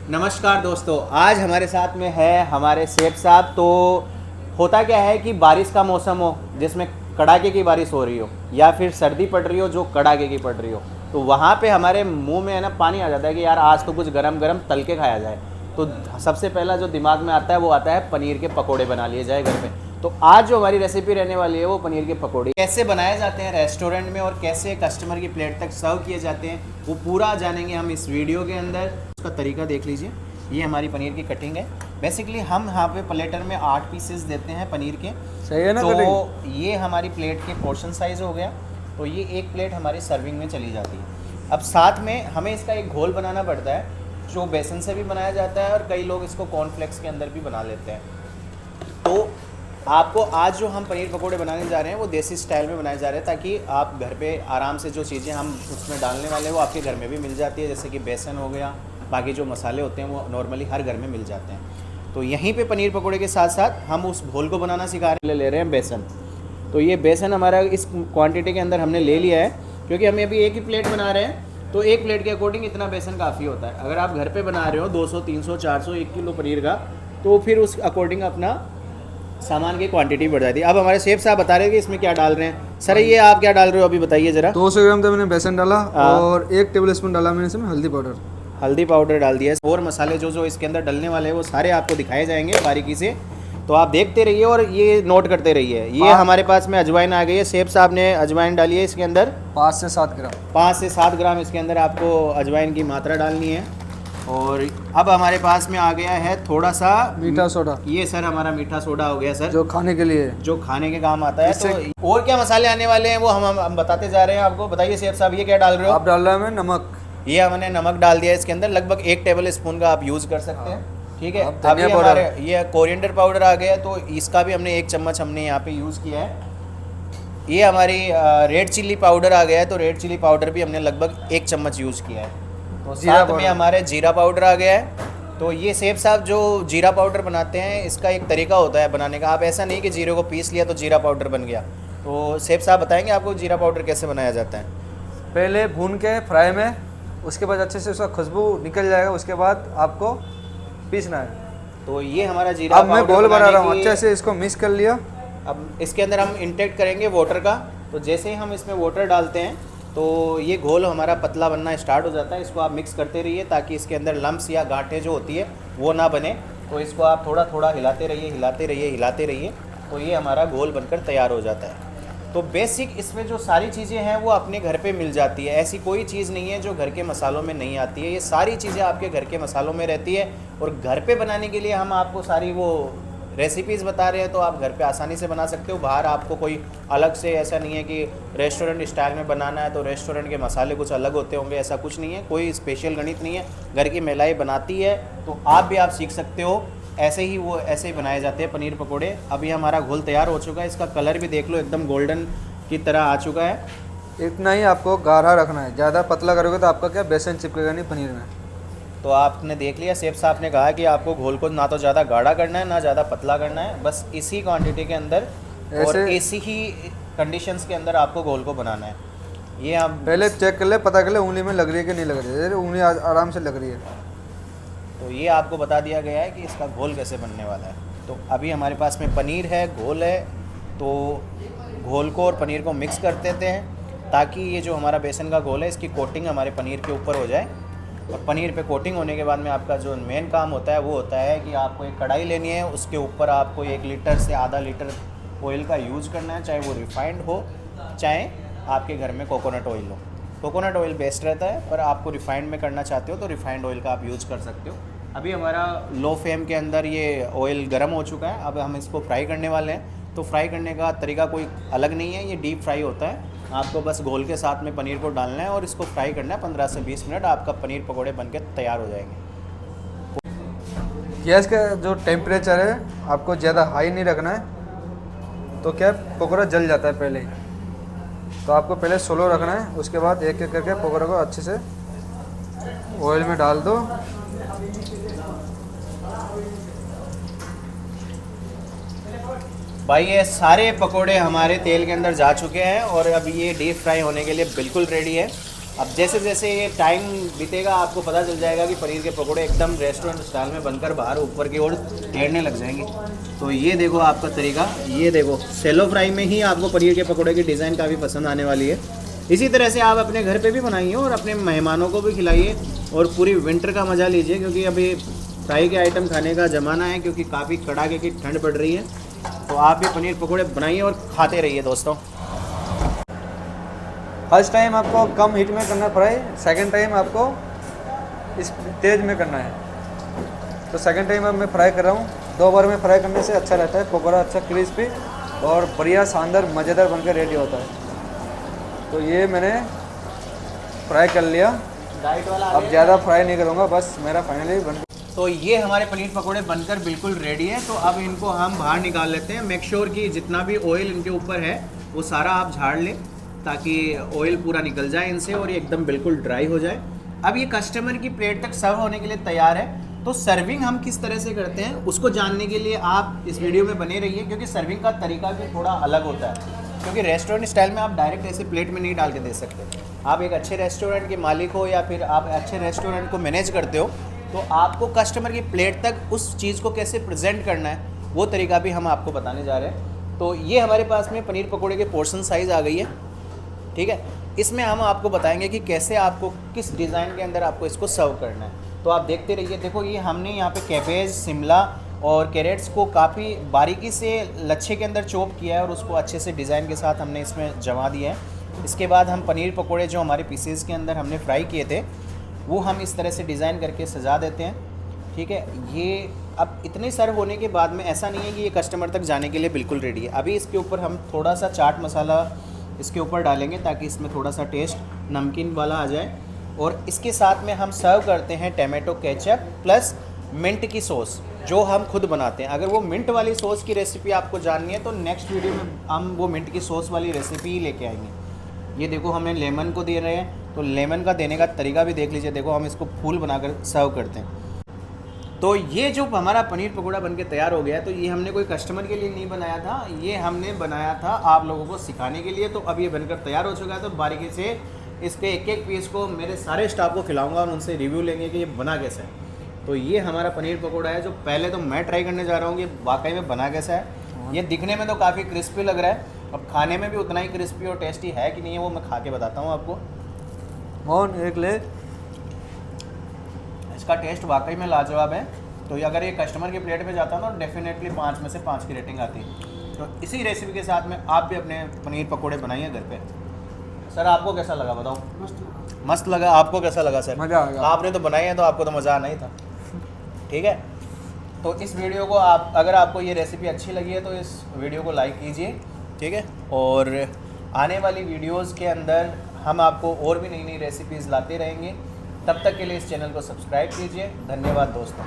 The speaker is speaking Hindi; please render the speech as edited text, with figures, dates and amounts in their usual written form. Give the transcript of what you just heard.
नमस्कार दोस्तों, आज हमारे साथ में है हमारे सेठ साहब। तो होता क्या है कि बारिश का मौसम हो जिसमें कड़ाके की बारिश हो रही हो या फिर सर्दी पड़ रही हो जो कड़ाके की पड़ रही हो, तो वहाँ पे हमारे मुंह में है ना पानी आ जाता है कि यार आज तो कुछ गरम गरम तल के खाया जाए। तो सबसे पहला जो दिमाग में आता है वो आता है पनीर के पकोड़े बना लिए जाए घर पे। तो आज जो हमारी रेसिपी रहने वाली है वो पनीर के पकोड़े कैसे बनाए जाते हैं रेस्टोरेंट में और कैसे कस्टमर की प्लेट तक सर्व किए जाते हैं वो पूरा जानेंगे हम इस वीडियो के अंदर। उसका तरीका देख लीजिए। ये हमारी पनीर की कटिंग है। बेसिकली हम यहाँ पे प्लेटर में 8 पीसेस देते हैं पनीर के। सही है ना। तो ये हमारी प्लेट के पोर्शन साइज़ हो गया। तो ये एक प्लेट हमारी सर्विंग में चली जाती है। अब साथ में हमें इसका एक घोल बनाना पड़ता है जो बेसन से भी बनाया जाता है और कई लोग इसको कॉर्नफ्लेक्स के अंदर भी बना लेते हैं। तो आपको आज जो हम पनीर पकोड़े बनाने जा रहे हैं वो देसी स्टाइल में बनाए जा रहे हैं ताकि आप घर पे आराम से जो चीज़ें हम उसमें डालने वाले हैं वो आपके घर में भी मिल जाती है। जैसे कि बेसन हो गया, बाकी जो मसाले होते हैं वो नॉर्मली हर घर में मिल जाते हैं। तो यहीं पे पनीर पकोड़े के साथ साथ हम उस घोल को बनाना सिखा ले रहे हैं बेसन। तो ये बेसन हमारा इस क्वांटिटी के अंदर हमने ले लिया है क्योंकि हम अभी एक ही प्लेट बना रहे हैं। तो एक प्लेट के अकॉर्डिंग इतना बेसन काफ़ी होता है। अगर आप घर पे बना रहे हो 200, 300, 400, 1 किलो पनीर का, तो फिर उस अकॉर्डिंग अपना सामान की क्वांटिटी बढ़ जाती है। अब हमारे शेफ साहब बता रहे हैं कि इसमें क्या डाल रहे हैं। सर ये आप क्या डाल रहे हो अभी बताइए ज़रा। 200 ग्राम तो मैंने बेसन डाला और 1 टेबल स्पून डाला मैंने इसमें हल्दी पाउडर डाल दिया। और मसाले जो जो इसके अंदर डलने वाले हैं वो सारे आपको दिखाए जाएंगे बारीकी से। तो आप देखते रहिए और ये नोट करते रहिए। ये हमारे पास में अजवाइन आ गई है। शेफ साहब ने अजवाइन डाली है इसके अंदर 5 से 7 ग्राम। 5 से 7 ग्राम इसके अंदर आपको अजवाइन की मात्रा डालनी है। और अब हमारे पास में आ गया है थोड़ा सा मीठा सोडा। ये सर हमारा मीठा सोडा हो गया सर, जो खाने के लिए, जो खाने के काम आता है। तो और क्या मसाले आने वाले हैं वो हम बताते जा रहे हैं आपको। बताइए शेफ साहब ये क्या डाल रहे हो आप? डाल रहा है मैं नमक। ये हमने नमक डाल दिया इसके अंदर, लगभग 1 टेबल स्पून का आप यूज़ कर सकते हैं। ठीक है। अब ये हमारे ये कोरिएंडर पाउडर आ गया तो इसका भी हमने 1 चम्मच हमने यहाँ पे यूज़ किया है। ये हमारी रेड चिल्ली पाउडर आ गया है तो रेड चिल्ली पाउडर भी हमने लगभग 1 चम्मच यूज़ किया है। तो साथ में हमारे जीरा पाउडर आ गया है। तो ये शेफ साहब जो जीरा पाउडर बनाते हैं इसका एक तरीका होता है बनाने का। आप ऐसा नहीं कि जीरे को पीस लिया तो जीरा पाउडर बन गया। तो शेफ साहब बताएंगे आपको जीरा पाउडर कैसे बनाया जाता है। पहले भून के फ्राई में, उसके बाद अच्छे से उसका खुशबू निकल जाएगा, उसके बाद आपको पीसना है। तो ये हमारा जीरा अब मैं घोल बना रहा हूँ, अच्छे से इसको मिक्स कर लिया। अब इसके अंदर हम इंटेक्ट करेंगे वाटर का। तो जैसे ही हम इसमें वाटर डालते हैं तो ये घोल हमारा पतला बनना स्टार्ट हो जाता है। इसको आप मिक्स करते रहिए ताकि इसके अंदर लम्प्स या गांठें जो होती है वो ना बने। तो इसको आप थोड़ा थोड़ा हिलाते रहिए, हिलाते रहिए, हिलाते रहिए। तो ये हमारा घोल बनकर तैयार हो जाता है। तो बेसिक इसमें जो सारी चीज़ें हैं वो अपने घर पे मिल जाती है। ऐसी कोई चीज़ नहीं है जो घर के मसालों में नहीं आती है। ये सारी चीज़ें आपके घर के मसालों में रहती है और घर पे बनाने के लिए हम आपको सारी वो रेसिपीज़ बता रहे हैं तो आप घर पे आसानी से बना सकते हो। बाहर आपको कोई अलग से ऐसा नहीं है कि रेस्टोरेंट स्टाइल में बनाना है तो रेस्टोरेंट के मसाले कुछ अलग होते होंगे, ऐसा कुछ नहीं है। कोई स्पेशल गणित नहीं है। घर की महिलाएं बनाती है तो आप भी आप सीख सकते हो। ऐसे ही वो ऐसे ही बनाए जाते हैं पनीर पकोड़े। अभी हमारा घोल तैयार हो चुका है। इसका कलर भी देख लो एकदम गोल्डन की तरह आ चुका है। इतना ही आपको गाढ़ा रखना है, ज़्यादा पतला करोगे तो आपका क्या बेसन चिपकेगा नहीं पनीर में। तो आपने देख लिया शेफ साहब ने कहा कि आपको घोल को ना तो ज़्यादा गाढ़ा करना है ना ज़्यादा पतला करना है, बस इसी क्वांटिटी के अंदर और इसी ही कंडीशंस के अंदर आपको घोल को बनाना है। ये हम पहले चेक कर ले, पता कर ले उंगली में लग रही है कि नहीं लग रही है। उंगली आराम से लग रही है। तो ये आपको बता दिया गया है कि इसका घोल कैसे बनने वाला है। तो अभी हमारे पास में पनीर है, घोल है। तो घोल को और पनीर को मिक्स कर देते हैं ताकि ये जो हमारा बेसन का घोल है इसकी कोटिंग हमारे पनीर के ऊपर हो जाए। और पनीर पे कोटिंग होने के बाद में आपका जो मेन काम होता है वो होता है कि आपको एक कढ़ाई लेनी है। उसके ऊपर आपको 1 लीटर से आधा लीटर ऑयल का यूज़ करना है, चाहे वो रिफाइंड हो चाहे आपके घर में कोकोनट ऑयल हो। कोकोनट ऑयल बेस्ट रहता है पर आपको रिफाइंड में करना चाहते हो तो रिफाइंड ऑयल का आप यूज़ कर सकते हो। अभी हमारा लो फ्लेम के अंदर ये ऑयल गर्म हो चुका है। अब हम इसको फ्राई करने वाले हैं। तो फ्राई करने का तरीका कोई अलग नहीं है, ये डीप फ्राई होता है। आपको बस घोल के साथ में पनीर को डालना है और इसको फ्राई करना है 15 से 20 मिनट। आपका पनीर पकोड़े बनके तैयार हो जाएंगे। गैस का जो टेम्परेचर है आपको ज़्यादा हाई नहीं रखना है, तो क्या पकौड़ा जल जाता है पहले ही। तो आपको पहले स्लो रखना है, उसके बाद एक एक करके पकौड़े को अच्छे से ऑयल में डाल दो। भाई ये सारे पकोड़े हमारे तेल के अंदर जा चुके हैं और अब ये डीप फ्राई होने के लिए बिल्कुल रेडी है। अब जैसे जैसे ये टाइम बीतेगा आपको पता चल जाएगा कि पनीर के पकोड़े एकदम रेस्टोरेंट स्टाइल में बनकर बाहर ऊपर की ओर टेरने लग जाएंगे। तो ये देखो आपका तरीका, ये देखो सेलो फ्राई में ही आपको पनीर के पकोड़े की डिज़ाइन काफ़ी पसंद आने वाली है। इसी तरह से आप अपने घर पे भी बनाइए और अपने मेहमानों को भी खिलाइए और पूरी विंटर का मज़ा लीजिए, क्योंकि अभी फ्राई के आइटम खाने का ज़माना है, क्योंकि काफ़ी कड़ाके की ठंड पड़ रही है। तो आप भी पनीर पकोड़े बनाइए और खाते रहिए दोस्तों। फर्स्ट टाइम आपको कम हीट में करना है फ्राई, सेकंड टाइम आपको इस तेज़ में करना है। तो सेकंड टाइम अब मैं फ्राई कर रहा हूँ। 2 बार में फ्राई करने से अच्छा रहता है, पकौड़ा अच्छा क्रिस्पी और बढ़िया शानदार मज़ेदार बनकर रेडी होता है। तो ये मैंने फ्राई कर लिया, डाइट वाला अब ज़्यादा फ्राई नहीं करूँगा, बस मेरा फाइनली बन। तो ये हमारे पनीर पकोड़े बनकर बिल्कुल रेडी है। तो अब इनको हम बाहर निकाल लेते हैं। मेक श्योर कि जितना भी ऑयल इनके ऊपर है वो सारा आप झाड़ लें, ताकि ऑयल पूरा निकल जाए इनसे और ये एकदम बिल्कुल ड्राई हो जाए। अब ये कस्टमर की प्लेट तक सर्व होने के लिए तैयार है। तो सर्विंग हम किस तरह से करते हैं उसको जानने के लिए आप इस वीडियो में बने रहिए, क्योंकि सर्विंग का तरीका भी थोड़ा अलग होता है। क्योंकि रेस्टोरेंट स्टाइल में आप डायरेक्ट ऐसे प्लेट में नहीं डाल के दे सकते। आप एक अच्छे रेस्टोरेंट के मालिक हो या फिर आप अच्छे रेस्टोरेंट को मैनेज करते हो, तो आपको कस्टमर की प्लेट तक उस चीज़ को कैसे प्रेजेंट करना है वो तरीका भी हम आपको बताने जा रहे हैं। तो ये हमारे पास में पनीर पकोड़े के पोर्शन साइज़ आ गई है, ठीक है। इसमें हम आपको बताएंगे कि कैसे आपको किस डिज़ाइन के अंदर आपको इसको सर्व करना है। तो आप देखते रहिए। देखो ये हमने यहाँ पे कैबेज, शिमला और कैरेट्स को काफ़ी बारीकी से लच्छे के अंदर चॉप किया है और उसको अच्छे से डिज़ाइन के साथ हमने इसमें जमा दिया है। इसके बाद हम पनीर पकोड़े जो हमारे पीसेस के अंदर हमने फ्राई किए थे वो हम इस तरह से डिज़ाइन करके सजा देते हैं, ठीक है। ये अब इतने सर्व होने के बाद में ऐसा नहीं है कि ये कस्टमर तक जाने के लिए बिल्कुल रेडी है। अभी इसके ऊपर हम थोड़ा सा चाट मसाला इसके ऊपर डालेंगे ताकि इसमें थोड़ा सा टेस्ट नमकीन वाला आ जाए। और इसके साथ में हम सर्व करते हैं टमाटो केचप प्लस मिंट की सॉस जो हम खुद बनाते हैं। अगर वो मिंट वाली सॉस की रेसिपी आपको जाननी है तो नेक्स्ट वीडियो में हम वो मिंट की सॉस वाली रेसिपी ही लेके आएंगे। ये देखो हमें लेमन को दे रहे हैं, तो लेमन का देने का तरीका भी देख लीजिए। देखो हम इसको फूल बनाकर सर्व करते हैं। तो ये जो हमारा पनीर पकोड़ा बनके तैयार हो गया है, तो ये हमने कोई कस्टमर के लिए नहीं बनाया था, ये हमने बनाया था आप लोगों को सिखाने के लिए। तो अब ये बनकर तैयार हो चुका है। तो बारीकी से इसके एक एक पीस को मेरे सारे स्टाफ को खिलाऊंगा और उनसे रिव्यू लेंगे कि ये बना कैसा है। तो ये हमारा पनीर पकोड़ा है जो पहले तो मैं ट्राई करने जा रहा हूँ कि वाकई में बना कैसा है। ये दिखने में तो काफ़ी क्रिस्पी लग रहा है, अब खाने में भी उतना ही क्रिस्पी और टेस्टी है कि नहीं है वो मैं खा के बताता हूँ आपको। मोहन एक ले, इसका टेस्ट वाकई में लाजवाब है। तो ये अगर ये कस्टमर की प्लेट पे जाता है ना तो डेफिनेटली 5 में से 5 की रेटिंग आती है। तो इसी रेसिपी के साथ में आप भी अपने पनीर पकोड़े बनाइए घर पे। सर आपको कैसा लगा बताओ? मस्त लगा। आपको कैसा लगा सर? मज़ा आ गया। आपने तो बनाई है तो आपको तो मज़ा आना ही था, ठीक है। तो इस वीडियो को आप अगर आपको ये रेसिपी अच्छी लगी है तो इस वीडियो को लाइक कीजिए, ठीक है। और आने वाली वीडियोस के अंदर हम आपको और भी नई नई रेसिपीज़ लाते रहेंगे। तब तक के लिए इस चैनल को सब्सक्राइब कीजिए। धन्यवाद दोस्तों।